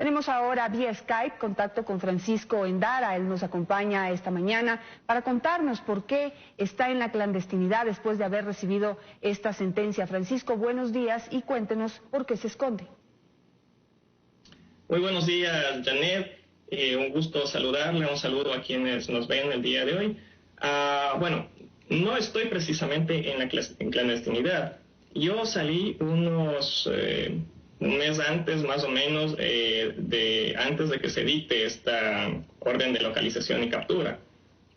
Tenemos ahora vía Skype contacto con Francisco Endara. Él nos acompaña esta mañana para contarnos por qué está en la clandestinidad después de haber recibido esta sentencia. Francisco, buenos días y cuéntenos por qué se esconde. Muy buenos días, Janet. Un gusto saludarle, un saludo a quienes nos ven el día de hoy. Bueno, no estoy precisamente en clandestinidad. Yo salí un mes antes, más o menos, antes de que se dicte esta orden de localización y captura,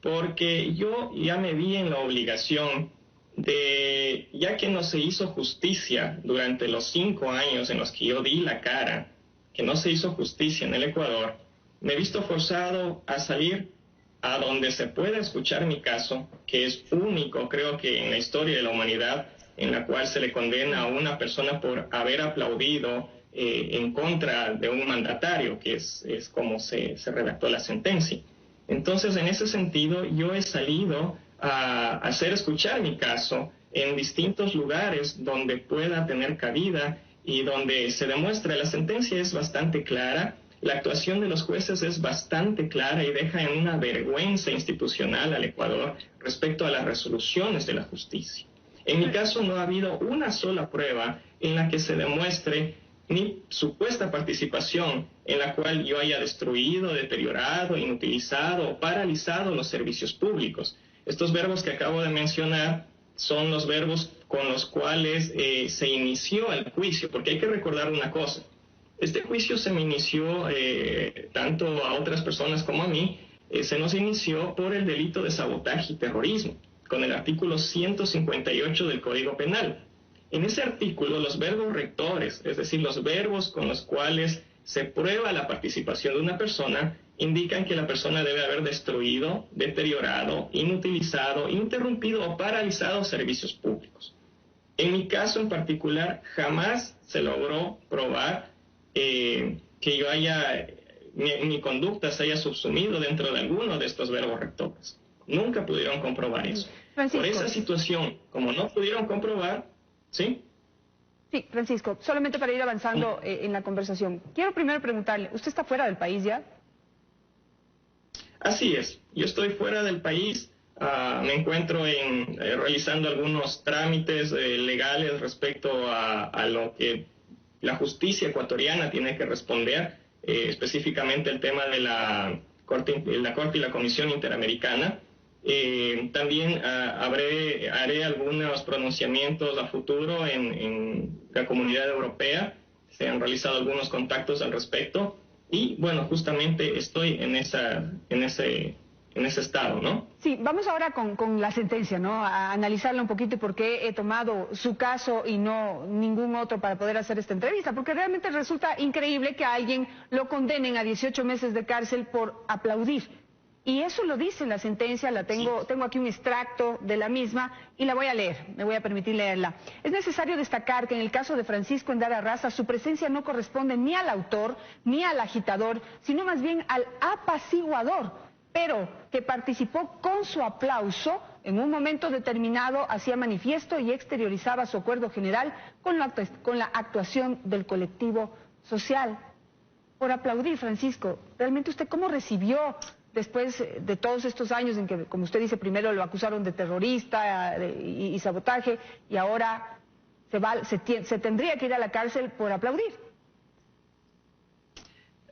porque yo ya me vi en la obligación de, ya que no se hizo justicia durante los 5 años en los que yo di la cara, que no se hizo justicia en el Ecuador, me he visto forzado a salir a donde se pueda escuchar mi caso, que es único, creo que en la historia de la humanidad, en la cual se le condena a una persona por haber aplaudido en contra de un mandatario, que es como se redactó la sentencia. Entonces, en ese sentido, yo he salido a hacer escuchar mi caso en distintos lugares donde pueda tener cabida y donde se demuestra. La sentencia es bastante clara, la actuación de los jueces es bastante clara y deja en una vergüenza institucional al Ecuador respecto a las resoluciones de la justicia. En mi caso no ha habido una sola prueba en la que se demuestre mi supuesta participación en la cual yo haya destruido, deteriorado, inutilizado o paralizado los servicios públicos. Estos verbos que acabo de mencionar son los verbos con los cuales se inició el juicio, porque hay que recordar una cosa. Este juicio se me inició, tanto a otras personas como a mí, se nos inició por el delito de sabotaje y terrorismo, con el artículo 158 del Código Penal. En ese artículo, los verbos rectores, es decir, los verbos con los cuales se prueba la participación de una persona, indican que la persona debe haber destruido, deteriorado, inutilizado, interrumpido o paralizado servicios públicos. En mi caso en particular, jamás se logró probar que yo mi conducta se haya subsumido dentro de alguno de estos verbos rectores. Nunca pudieron comprobar eso. Francisco. Por esa situación, como no pudieron comprobar, ¿sí? Sí, Francisco, solamente para ir avanzando en la conversación. Quiero primero preguntarle, ¿usted está fuera del país ya? Así es, yo estoy fuera del país, me encuentro realizando algunos trámites legales respecto a lo que la justicia ecuatoriana tiene que responder, específicamente el tema de la Corte y la Comisión Interamericana. También haré algunos pronunciamientos a futuro en la Comunidad Europea. Se han realizado algunos contactos al respecto y bueno, justamente estoy en ese estado, ¿no? Sí, vamos ahora con la sentencia, ¿no? A analizarla un poquito, porque he tomado su caso y no ningún otro para poder hacer esta entrevista, porque realmente resulta increíble que a alguien lo condenen a 18 meses de cárcel por aplaudir. Y eso lo dice la sentencia, tengo aquí un extracto de la misma y la voy a leer, me voy a permitir leerla. Es necesario destacar que en el caso de Francisco Endara Raza, su presencia no corresponde ni al autor ni al agitador, sino más bien al apaciguador, pero que participó con su aplauso en un momento determinado, hacía manifiesto y exteriorizaba su acuerdo general con la actuación del colectivo social. Por aplaudir, Francisco, ¿realmente usted cómo recibió, después de todos estos años en que, como usted dice, primero lo acusaron de terrorista y sabotaje, y ahora se tendría que ir a la cárcel por aplaudir?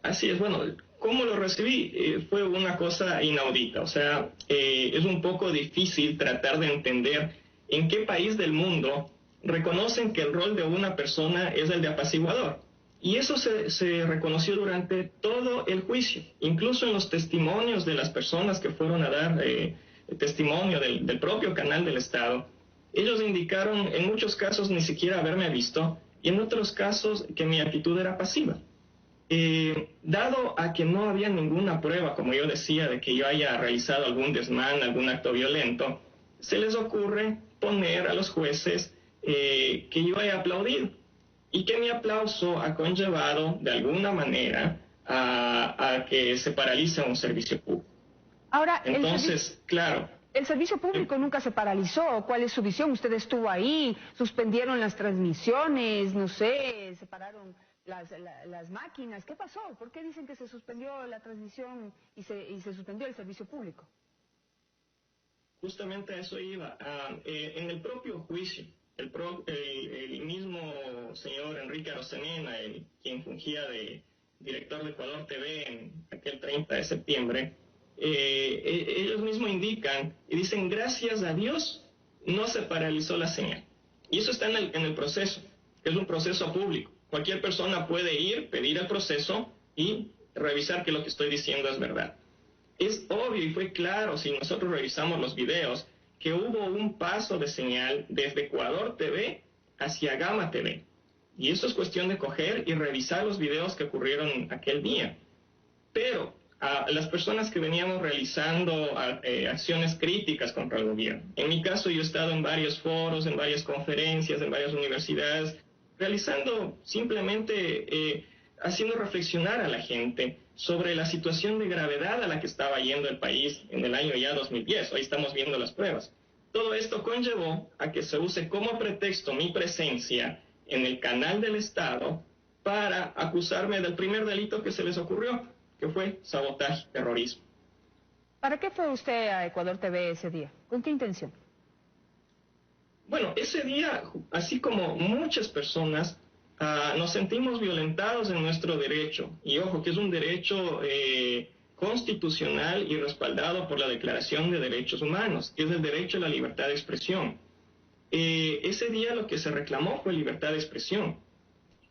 Así es, bueno, ¿cómo lo recibí? Fue una cosa inaudita, o sea, es un poco difícil tratar de entender en qué país del mundo reconocen que el rol de una persona es el de apaciguador. Y eso se reconoció durante todo el juicio, incluso en los testimonios de las personas que fueron a dar testimonio del propio canal del Estado. Ellos indicaron en muchos casos ni siquiera haberme visto y en otros casos que mi actitud era pasiva. Dado a que no había ninguna prueba, como yo decía, de que yo haya realizado algún desmán, algún acto violento, se les ocurre poner a los jueces que yo haya aplaudido y que mi aplauso ha conllevado de alguna manera a que se paralice un servicio público. Ahora, entonces, claro. El servicio público nunca se paralizó. ¿Cuál es su visión? Usted estuvo ahí, suspendieron las transmisiones, no sé, separaron las máquinas. ¿Qué pasó? ¿Por qué dicen que se suspendió la transmisión y se suspendió el servicio público? Justamente a eso iba. En el propio juicio, el mismo señor Enrique Arosemena, quien fungía de director de Ecuador TV en aquel 30 de septiembre, ellos mismos indican y dicen, gracias a Dios no se paralizó la señal. Y eso está en el proceso, que es un proceso público. Cualquier persona puede ir, pedir el proceso y revisar que lo que estoy diciendo es verdad. Es obvio y fue claro, si nosotros revisamos los videos, que hubo un paso de señal desde Ecuador TV hacia Gama TV. Y eso es cuestión de coger y revisar los videos que ocurrieron aquel día. Pero a las personas que veníamos realizando acciones críticas contra el gobierno, en mi caso yo he estado en varios foros, en varias conferencias, en varias universidades, realizando simplemente, haciendo reflexionar a la gente sobre la situación de gravedad a la que estaba yendo el país en el año ya 2010. Hoy estamos viendo las pruebas. Todo esto conllevó a que se use como pretexto mi presencia en el canal del Estado para acusarme del primer delito que se les ocurrió, que fue sabotaje, terrorismo. ¿Para qué fue usted a Ecuador TV ese día? ¿Con qué intención? Bueno, ese día, así como muchas personas, nos sentimos violentados en nuestro derecho. Y ojo, que es un derecho constitucional y respaldado por la Declaración de Derechos Humanos, que es el derecho a la libertad de expresión. Ese día lo que se reclamó fue libertad de expresión,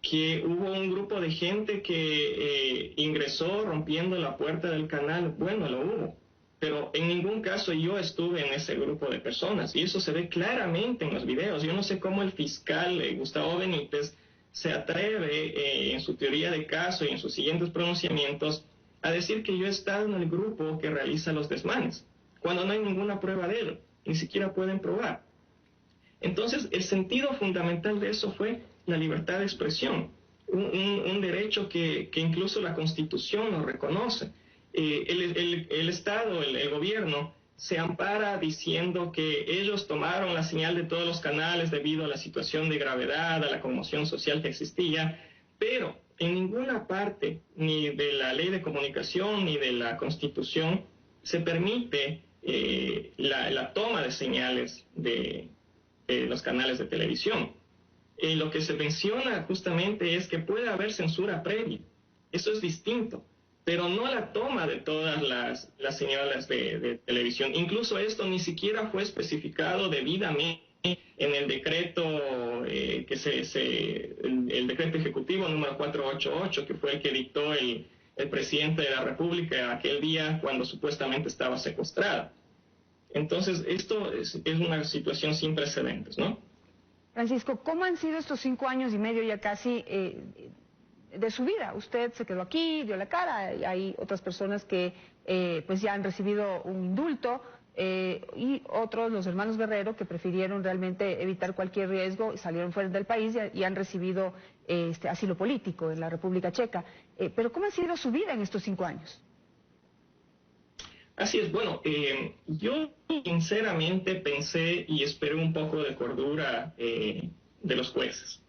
que hubo un grupo de gente que ingresó rompiendo la puerta del canal. Bueno, lo hubo, pero en ningún caso yo estuve en ese grupo de personas, y eso se ve claramente en los videos. Yo no sé cómo el fiscal Gustavo Benítez se atreve en su teoría de caso y en sus siguientes pronunciamientos a decir que yo he estado en el grupo que realiza los desmanes, cuando no hay ninguna prueba de ello, ni siquiera pueden probar. Entonces, el sentido fundamental de eso fue la libertad de expresión, un derecho que incluso la Constitución nos reconoce. El Estado, el gobierno, se ampara diciendo que ellos tomaron la señal de todos los canales debido a la situación de gravedad, a la conmoción social que existía, pero en ninguna parte, ni de la ley de comunicación ni de la Constitución, se permite la toma de señales de los canales de televisión. Lo que se menciona justamente es que puede haber censura previa. Eso es distinto, pero no la toma de todas las señales de televisión. Incluso esto ni siquiera fue especificado debidamente en el decreto el decreto ejecutivo número 488, que fue el que dictó el presidente de la República aquel día cuando supuestamente estaba secuestrada. Entonces, esto es una situación sin precedentes, ¿no? Francisco, ¿cómo han sido estos 5 años y medio ya casi de su vida? Usted se quedó aquí, dio la cara, hay otras personas que pues ya han recibido un indulto, y otros, los hermanos Guerrero, que prefirieron realmente evitar cualquier riesgo y salieron fuera del país y han recibido asilo político en la República Checa. Pero ¿cómo ha sido su vida en estos 5 años? Así es, bueno, yo sinceramente pensé y esperé un poco de cordura de los jueces.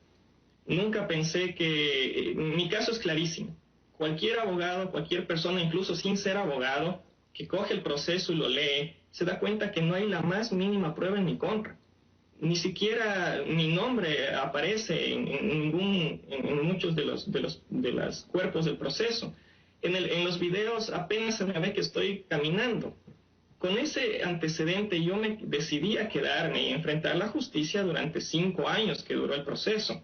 Nunca pensé que... mi caso es clarísimo. Cualquier abogado, cualquier persona, incluso sin ser abogado, que coge el proceso y lo lee, se da cuenta que no hay la más mínima prueba en mi contra. Ni siquiera mi nombre aparece en muchos de los cuerpos del proceso. En los videos apenas se me ve que estoy caminando. Con ese antecedente yo me decidí a quedarme y enfrentar la justicia durante 5 años que duró el proceso.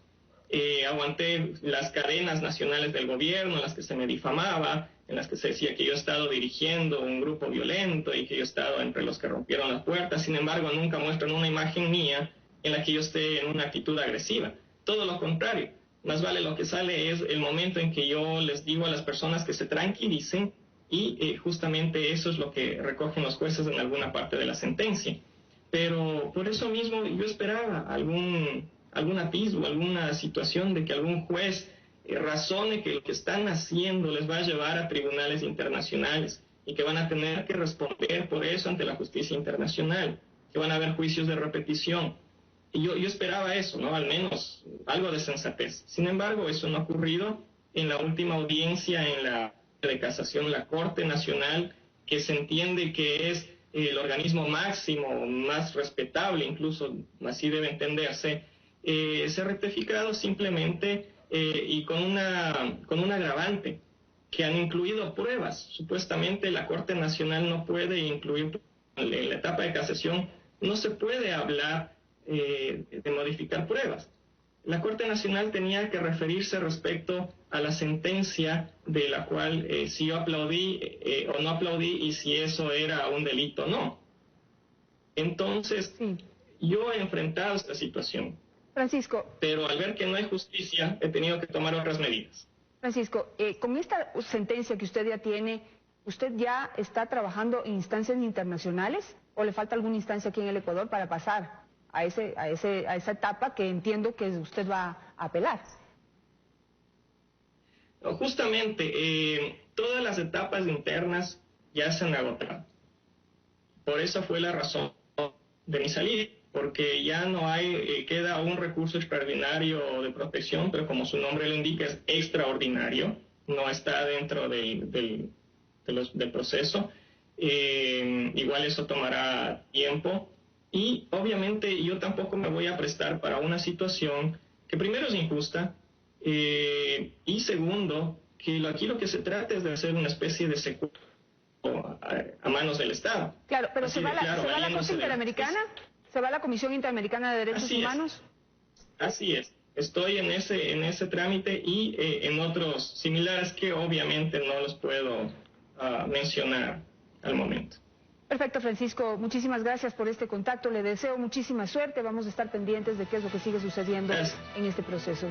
Aguanté las cadenas nacionales del gobierno en las que se me difamaba, en las que se decía que yo he estado dirigiendo un grupo violento y que yo he estado entre los que rompieron las puertas. Sin embargo, nunca muestran una imagen mía en la que yo esté en una actitud agresiva. Todo lo contrario. Más vale lo que sale es el momento en que yo les digo a las personas que se tranquilicen, y justamente eso es lo que recogen los jueces en alguna parte de la sentencia. Pero por eso mismo yo esperaba algún atisbo, alguna situación de que algún juez razone que lo que están haciendo les va a llevar a tribunales internacionales y que van a tener que responder por eso ante la justicia internacional, que van a haber juicios de repetición. yo esperaba eso, ¿no? Al menos algo de sensatez. Sin embargo, eso no ha ocurrido. En la última audiencia en la de casación, la Corte Nacional, que se entiende que es el organismo máximo, más respetable, incluso así debe entenderse, se ha rectificado simplemente y con un agravante, que han incluido pruebas. Supuestamente la Corte Nacional no puede incluir, en la etapa de casación no se puede hablar de modificar pruebas. La Corte Nacional tenía que referirse respecto a la sentencia de la cual si yo aplaudí o no aplaudí y si eso era un delito o no. Entonces, yo he enfrentado esta situación. Francisco. Pero al ver que no hay justicia, he tenido que tomar otras medidas. Francisco, con esta sentencia que usted ya tiene, ¿usted ya está trabajando en instancias internacionales o le falta alguna instancia aquí en el Ecuador para pasar a esa etapa que entiendo que usted va a apelar? Justamente, todas las etapas internas ya se han agotado. Por eso fue la razón de mi salida, porque ya no hay, queda un recurso extraordinario de protección, pero como su nombre lo indica, es extraordinario, no está dentro del proceso. Igual eso tomará tiempo. Y obviamente yo tampoco me voy a prestar para una situación que primero es injusta y segundo, que aquí lo que se trata es de hacer una especie de secuestro a manos del Estado. Claro, pero ¿se va a la Corte Interamericana? ¿Se va a la Comisión Interamericana de Derechos Humanos? Así es. Estoy en ese trámite y en otros similares que obviamente no los puedo mencionar al momento. Perfecto, Francisco. Muchísimas gracias por este contacto. Le deseo muchísima suerte. Vamos a estar pendientes de qué es lo que sigue sucediendo en este proceso.